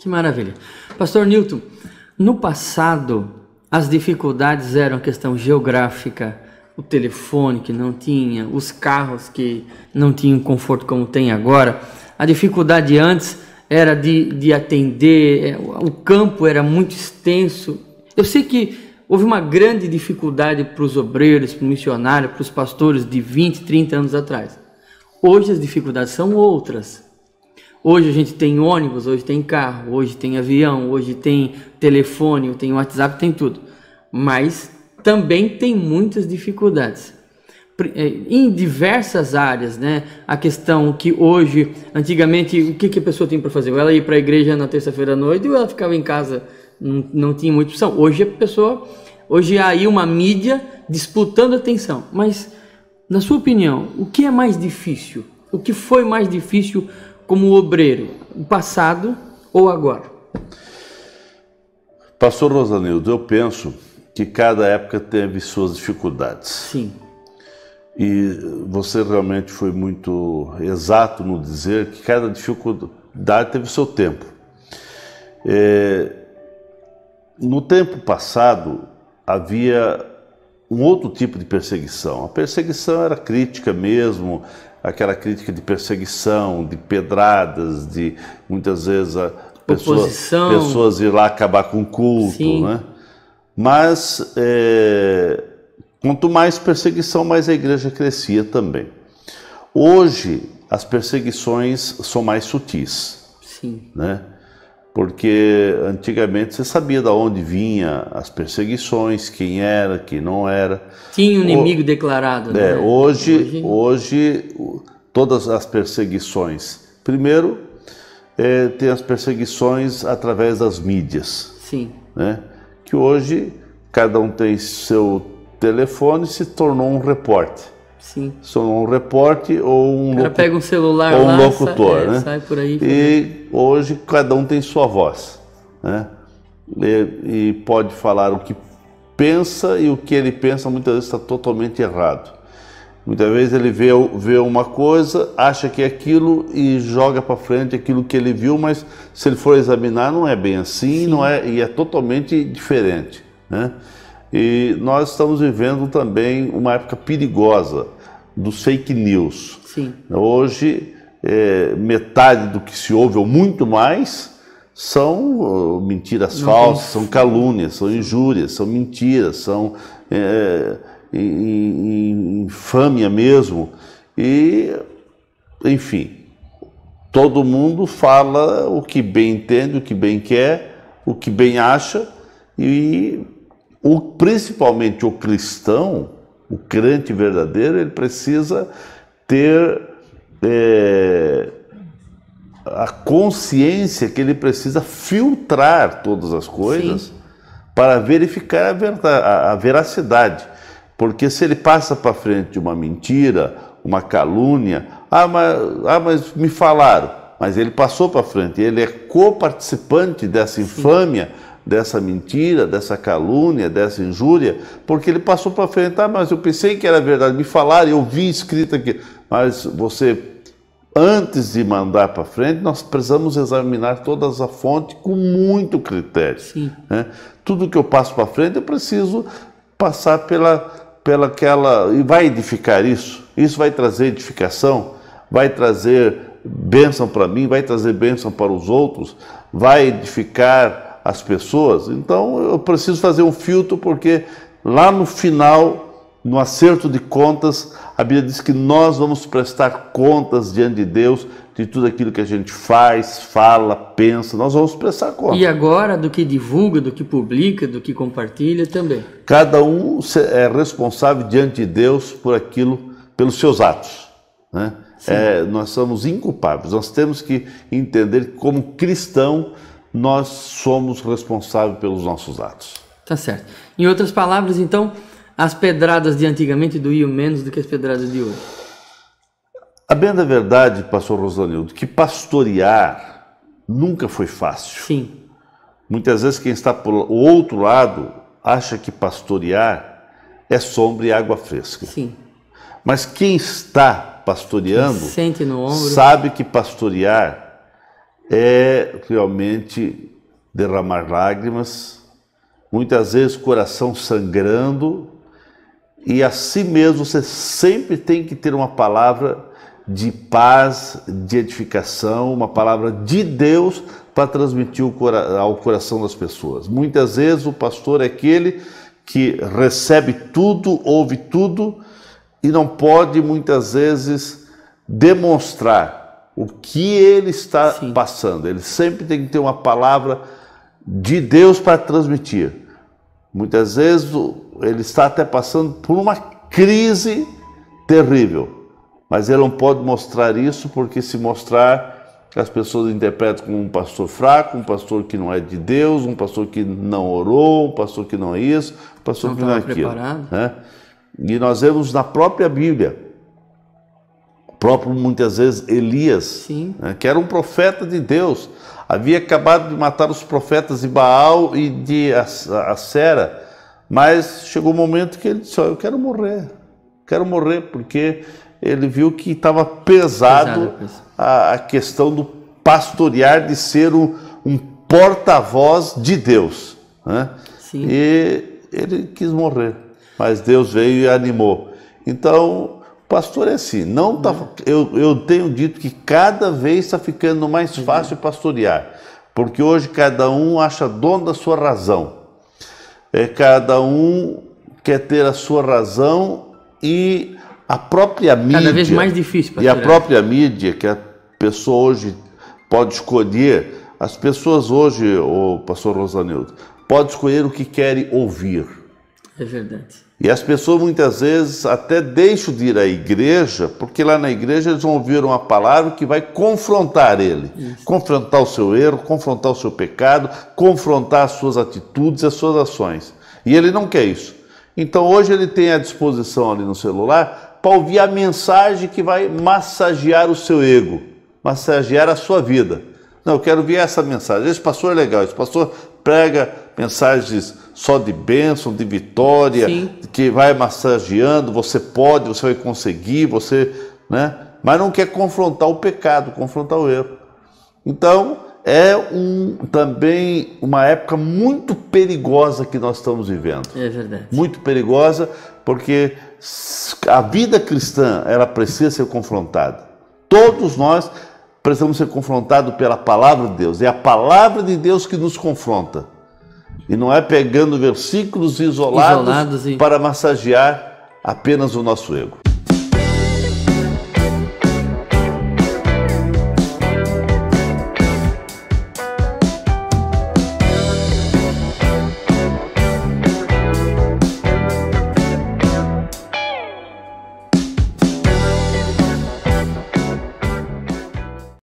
Que maravilha. Pastor Newton, no passado as dificuldades eram questão geográfica, o telefone que não tinha, os carros que não tinham conforto como tem agora. A dificuldade antes era de atender, o campo era muito extenso. Eu sei que houve uma grande dificuldade para os obreiros, para os missionários, para os pastores de 20, 30 anos atrás. Hoje as dificuldades são outras. Hoje a gente tem ônibus, hoje tem carro, hoje tem avião, hoje tem telefone, tem WhatsApp, tem tudo. Mas também tem muitas dificuldades. Em diversas áreas, né? A questão que hoje, antigamente, o que a pessoa tinha para fazer? Ou ela ia para a igreja na terça-feira à noite ou ela ficava em casa, não tinha muita opção. Hoje há aí uma mídia disputando atenção. Mas, na sua opinião, o que é mais difícil? O que foi mais difícil como obreiro? O passado ou agora? Pastor Rosanildo, eu penso que cada época teve suas dificuldades. Sim. E você realmente foi muito exato no dizer que cada dificuldade teve o seu tempo. No tempo passado, havia um outro tipo de perseguição. A perseguição era crítica mesmo, aquela crítica de perseguição, de pedradas, de muitas vezes pessoas ir lá acabar com o culto, sim, né? Mas quanto mais perseguição, mais a igreja crescia também. Hoje, as perseguições são mais sutis, sim, né? Porque antigamente você sabia de onde vinha as perseguições, quem era, quem não era. Tinha um inimigo declarado, né? Hoje, todas as perseguições. Primeiro, tem as perseguições através das mídias. Sim. Né? Que hoje cada um tem seu telefone e se tornou um repórter. Sim. Se tornou um repórter ou um cara pega um celular ou um lá, locutor, né? sai por aí. E hoje cada um tem sua voz, né? E pode falar o que pensa, e o que ele pensa muitas vezes está totalmente errado. Muitas vezes ele vê uma coisa, acha que é aquilo e joga para frente aquilo que ele viu, mas se ele for examinar não é bem assim, não é, e é totalmente diferente, né? E nós estamos vivendo também uma época perigosa dos fake news. Sim. Hoje, metade do que se ouve, ou muito mais, são mentiras falsas, são calúnias, são injúrias, são mentiras, são infâmia mesmo. E, enfim, todo mundo fala o que bem entende, o que bem quer, o que bem acha, e principalmente o cristão, o crente verdadeiro, ele precisa ter a consciência que ele precisa filtrar todas as coisas. Sim. Para verificar a veracidade. Porque se ele passa para frente uma mentira, uma calúnia, mas me falaram, mas ele passou para frente, ele é coparticipante dessa infâmia, dessa mentira, dessa calúnia, dessa injúria, porque ele passou para frente, mas eu pensei que era verdade, me falaram, eu vi escrito aqui, mas você, antes de mandar para frente, nós precisamos examinar todas as fontes com muito critério. Sim. Né? Tudo que eu passo para frente, eu preciso passar pela aquela... E vai edificar isso? Isso vai trazer edificação? Vai trazer bênção para mim? Vai trazer bênção para os outros? Vai edificar as pessoas? Então, eu preciso fazer um filtro, porque lá no final, no acerto de contas, a Bíblia diz que nós vamos prestar contas diante de Deus de tudo aquilo que a gente faz, fala, pensa, nós vamos prestar conta. E agora, do que divulga, do que publica, do que compartilha também. Cada um é responsável diante de Deus por aquilo, pelos seus atos, né? Nós somos inculpáveis, nós temos que entender que, como cristão, nós somos responsáveis pelos nossos atos. Tá certo. Em outras palavras, então, as pedradas de antigamente doíam menos do que as pedradas de hoje. A bem da verdade, pastor Rosanildo, que pastorear nunca foi fácil. Sim. Muitas vezes quem está por outro lado acha que pastorear é sombra e água fresca. Sim. Mas quem está pastoreando sente no ombro, sabe que pastorear é realmente derramar lágrimas, muitas vezes coração sangrando, e assim mesmo você sempre tem que ter uma palavra de paz, de edificação, uma palavra de Deus para transmitir ao coração das pessoas. Muitas vezes o pastor é aquele que recebe tudo, ouve tudo e não pode muitas vezes demonstrar o que ele está passando. Ele sempre tem que ter uma palavra de Deus para transmitir. Muitas vezes ele está até passando por uma crise terrível, mas ele não pode mostrar isso, porque se mostrar, as pessoas interpretam como um pastor fraco, um pastor que não é de Deus, um pastor que não orou, um pastor que não é isso, um pastor que não é aquilo. Né? E nós vemos na própria Bíblia, muitas vezes Elias, né, que era um profeta de Deus, havia acabado de matar os profetas de Baal e de Acera, mas chegou um momento que ele disse: eu quero morrer, porque ele viu que estava pesado a questão do pastorear, de ser um porta-voz de Deus, né? E ele quis morrer, mas Deus veio e animou. Então, pastor é assim, não tá, eu tenho dito que cada vez está ficando mais fácil pastorear, porque hoje cada um acha dono da sua razão, cada um quer ter a sua razão, e a própria mídia, cada vez mais difícil pastorear. E a própria mídia, que a pessoa hoje pode escolher, as pessoas hoje, o pastor Rosanildo, pode escolher o que querem ouvir. É verdade. E as pessoas muitas vezes até deixam de ir à igreja, porque lá na igreja eles vão ouvir uma palavra que vai confrontar ele. Confrontar o seu erro, confrontar o seu pecado, confrontar as suas atitudes, as suas ações. E ele não quer isso. Então hoje ele tem à disposição ali no celular para ouvir a mensagem que vai massagear o seu ego, massagear a sua vida. Não, eu quero ouvir essa mensagem. Esse pastor é legal, esse pastor prega mensagens só de bênção, de vitória, que vai massageando, você pode, você vai conseguir, né? Mas não quer confrontar o pecado, confrontar o erro. Então, é também uma época muito perigosa que nós estamos vivendo. É verdade. Muito perigosa, porque a vida cristã, ela precisa ser confrontada. Todos nós precisamos ser confrontados pela palavra de Deus. É a palavra de Deus que nos confronta. E não é pegando versículos isolados para massagear apenas o nosso ego.